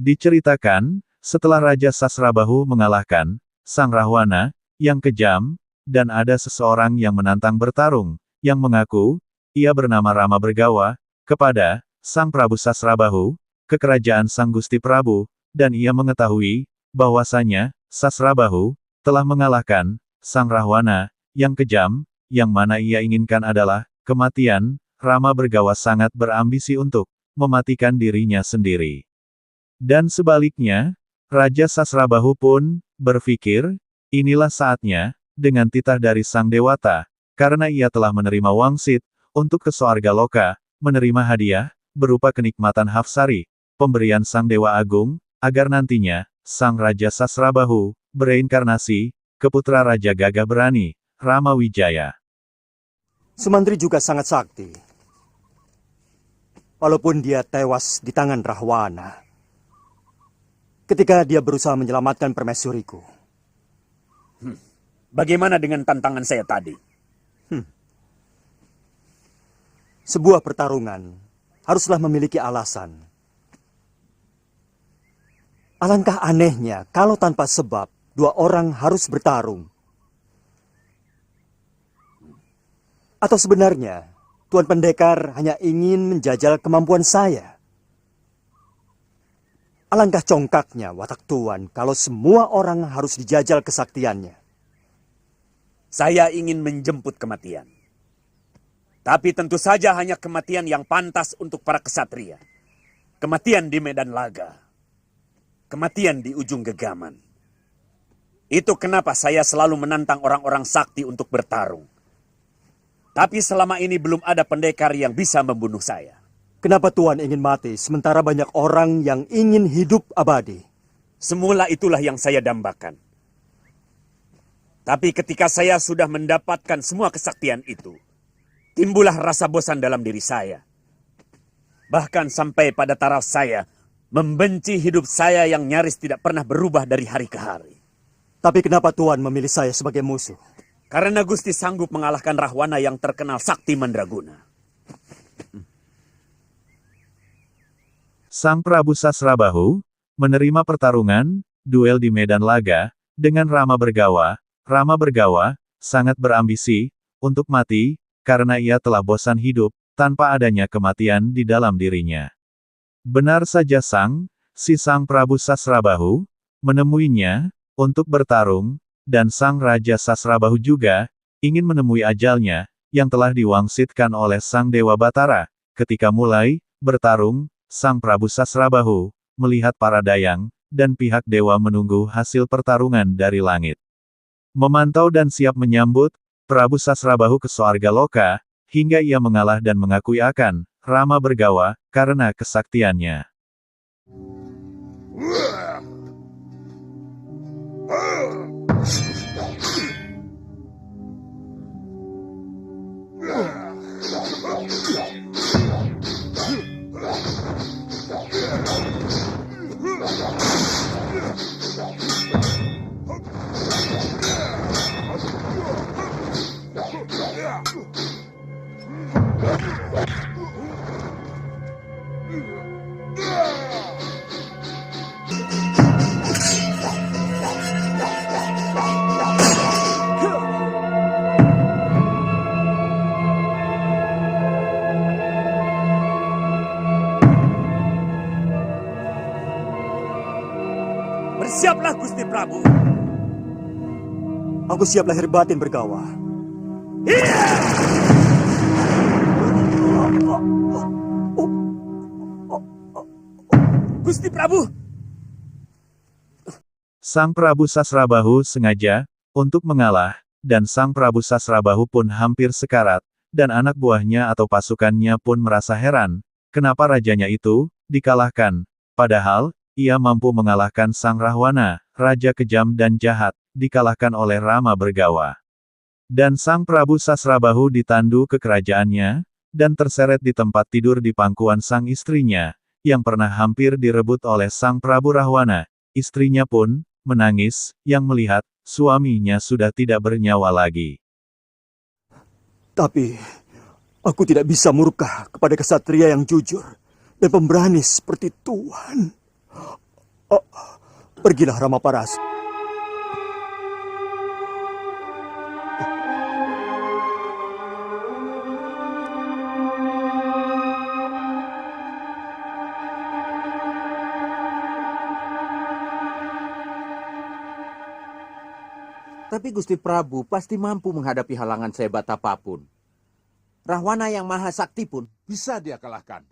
Diceritakan, setelah Raja Sasrabahu mengalahkan Sang Rahwana yang kejam, dan ada seseorang yang menantang bertarung, yang mengaku ia bernama Rama Bergawa, kepada Sang Prabu Sasrabahu, ke kerajaan Sang Gusti Prabu, dan ia mengetahui bahwasanya Sasrabahu telah mengalahkan Sang Rahwana yang kejam, yang mana ia inginkan adalah kematian. Rama Bergawa sangat berambisi untuk mematikan dirinya sendiri. Dan sebaliknya, Raja Sasrabahu pun berpikir, inilah saatnya, dengan titah dari Sang Dewata, karena ia telah menerima wangsit, untuk ke Soarga Loka, menerima hadiah, berupa kenikmatan Hafsari, pemberian Sang Dewa Agung, agar nantinya, Sang Raja Sasrabahu, bereinkarnasi, ke putra Raja Gagah Berani, Rama Wijaya. Sumantri juga sangat sakti. Walaupun dia tewas di tangan Rahwana, ketika dia berusaha menyelamatkan permaisuriku. Bagaimana dengan tantangan saya tadi? Sebuah pertarungan haruslah memiliki alasan. Alangkah anehnya kalau tanpa sebab dua orang harus bertarung. Atau sebenarnya Tuan Pendekar hanya ingin menjajal kemampuan saya? Alangkah congkaknya watak Tuan kalau semua orang harus dijajal kesaktiannya. Saya ingin menjemput kematian. Tapi tentu saja hanya kematian yang pantas untuk para kesatria. Kematian di medan laga. Kematian di ujung gegaman. Itu kenapa saya selalu menantang orang-orang sakti untuk bertarung. Tapi selama ini belum ada pendekar yang bisa membunuh saya. Kenapa Tuan ingin mati sementara banyak orang yang ingin hidup abadi? Semula itulah yang saya dambakan. Tapi ketika saya sudah mendapatkan semua kesaktian itu, timbullah rasa bosan dalam diri saya. Bahkan sampai pada taraf saya membenci hidup saya yang nyaris tidak pernah berubah dari hari ke hari. Tapi kenapa Tuan memilih saya sebagai musuh? Karena Gusti sanggup mengalahkan Rahwana yang terkenal sakti mandraguna. Sang Prabu Sasrabahu menerima pertarungan, duel di medan laga, dengan Rama Bergawa. Rama Bergawa sangat berambisi untuk mati, karena ia telah bosan hidup, tanpa adanya kematian di dalam dirinya. Benar saja si Sang Prabu Sasrabahu, menemuinya, untuk bertarung, dan Sang Raja Sasrabahu juga, ingin menemui ajalnya, yang telah diwangsitkan oleh Sang Dewa Batara. Ketika mulai bertarung, Sang Prabu Sasrabahu melihat para dayang, dan pihak dewa menunggu hasil pertarungan dari langit. Memantau dan siap menyambut Prabu Sasrabahu ke Soarga Loka, hingga ia mengalah dan mengakui akan Rama Bergawa, karena kesaktiannya. Bersiaplah Gusti Prabu. Aku siap lahir batin Bergawa. Gusti Prabu. Sang Prabu Sasrabahu sengaja untuk mengalah, dan Sang Prabu Sasrabahu pun hampir sekarat, dan anak buahnya atau pasukannya pun merasa heran, kenapa rajanya itu dikalahkan, padahal ia mampu mengalahkan Sang Rahwana, raja kejam dan jahat, dikalahkan oleh Rama Bergawa. Dan Sang Prabu Sasrabahu ditandu ke kerajaannya, dan terseret di tempat tidur di pangkuan sang istrinya, yang pernah hampir direbut oleh Sang Prabu Rahwana. Istrinya pun menangis, yang melihat suaminya sudah tidak bernyawa lagi. Tapi, aku tidak bisa murka kepada kesatria yang jujur dan pemberani seperti Tuhan. Oh, pergilah Ramaparas. Tapi Gusti Prabu pasti mampu menghadapi halangan sehebat apapun. Rahwana yang maha sakti pun bisa dia kalahkan.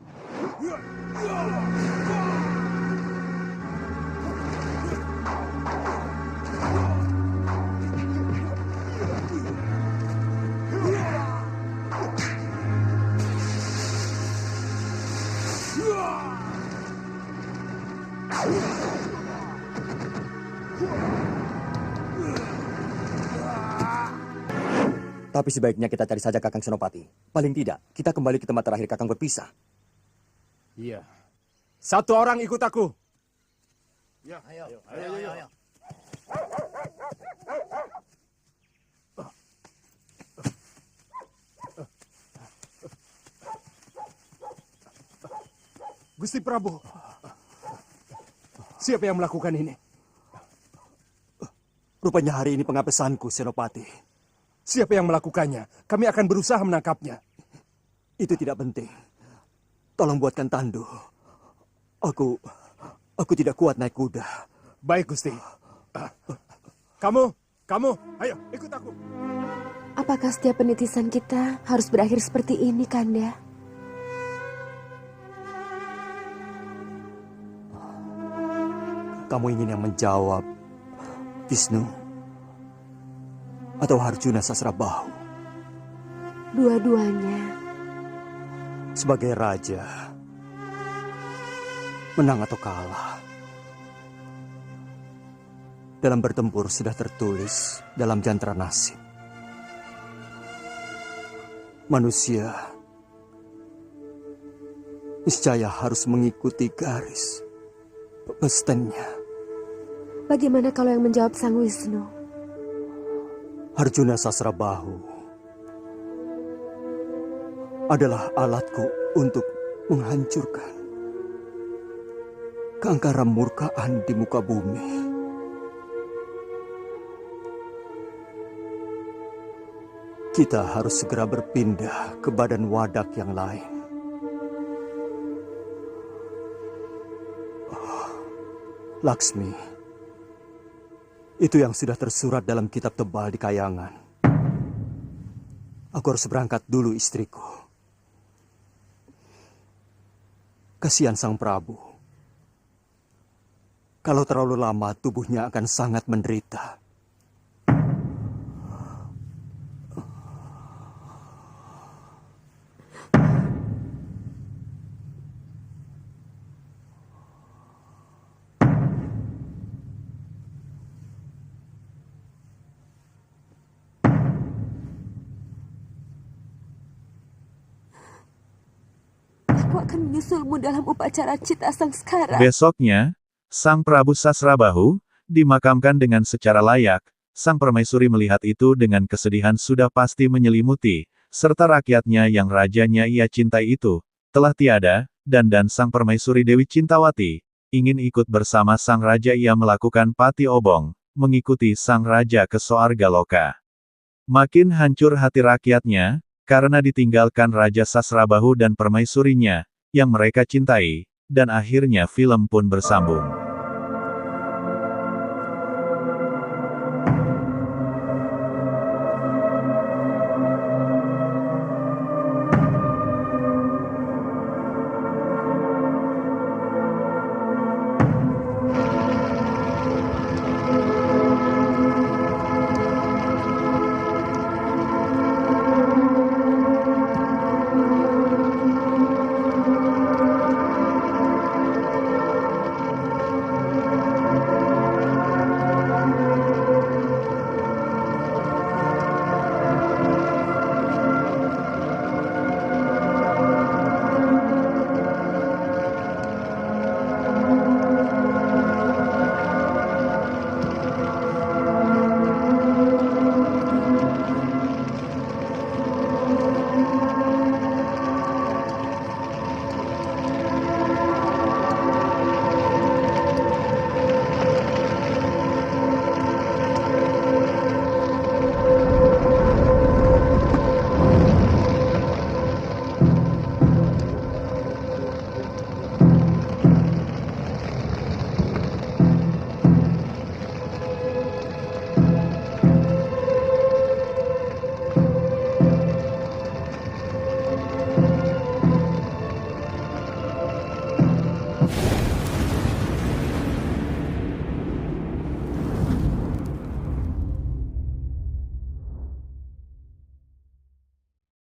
Tapi sebaiknya kita cari saja Kakang Senopati. Paling tidak, kita kembali ke tempat terakhir Kakang berpisah. Iya. Satu orang ikut aku. Ya, ayo. Gusti Prabu. Siapa yang melakukan ini? Rupanya hari ini pengapesanku, Senopati. Siapa yang melakukannya? Kami akan berusaha menangkapnya. Itu tidak penting. Tolong buatkan tandu. Aku tidak kuat naik kuda. Baik, Gusti. Kamu, ayo ikut aku. Apakah setiap penitisan kita harus berakhir seperti ini, Kanda? Kamu ingin yang menjawab, Wisnu? Atau Harjuna Sasrabahu? Dua-duanya. Sebagai raja, menang atau kalah, dalam bertempur sudah tertulis dalam jantara nasib. Manusia niscaya harus mengikuti garis pestannya. Bagaimana kalau yang menjawab Sang Wisnu? Harjuna Sasrabahu adalah alatku untuk menghancurkan keangkara murkaan di muka bumi. Kita harus segera berpindah ke badan wadak yang lain. Laksmi, itu yang sudah tersurat dalam kitab tebal di kayangan. Aku harus berangkat dulu, istriku. Kasihan Sang Prabu. Kalau terlalu lama, tubuhnya akan sangat menderita. Aku akan menyusulmu dalam upacara Cita Sangskara. Besoknya, Sang Prabu Sasrabahu dimakamkan dengan secara layak. Sang Permaisuri melihat itu dengan kesedihan sudah pasti menyelimuti, serta rakyatnya yang rajanya ia cintai itu telah tiada, dan Sang Permaisuri Dewi Cintawati ingin ikut bersama Sang Raja. Ia melakukan pati obong, mengikuti Sang Raja ke Soarga Loka. Makin hancur hati rakyatnya, karena ditinggalkan Raja Sasrabahu dan permaisurinya, yang mereka cintai, dan akhirnya film pun bersambung.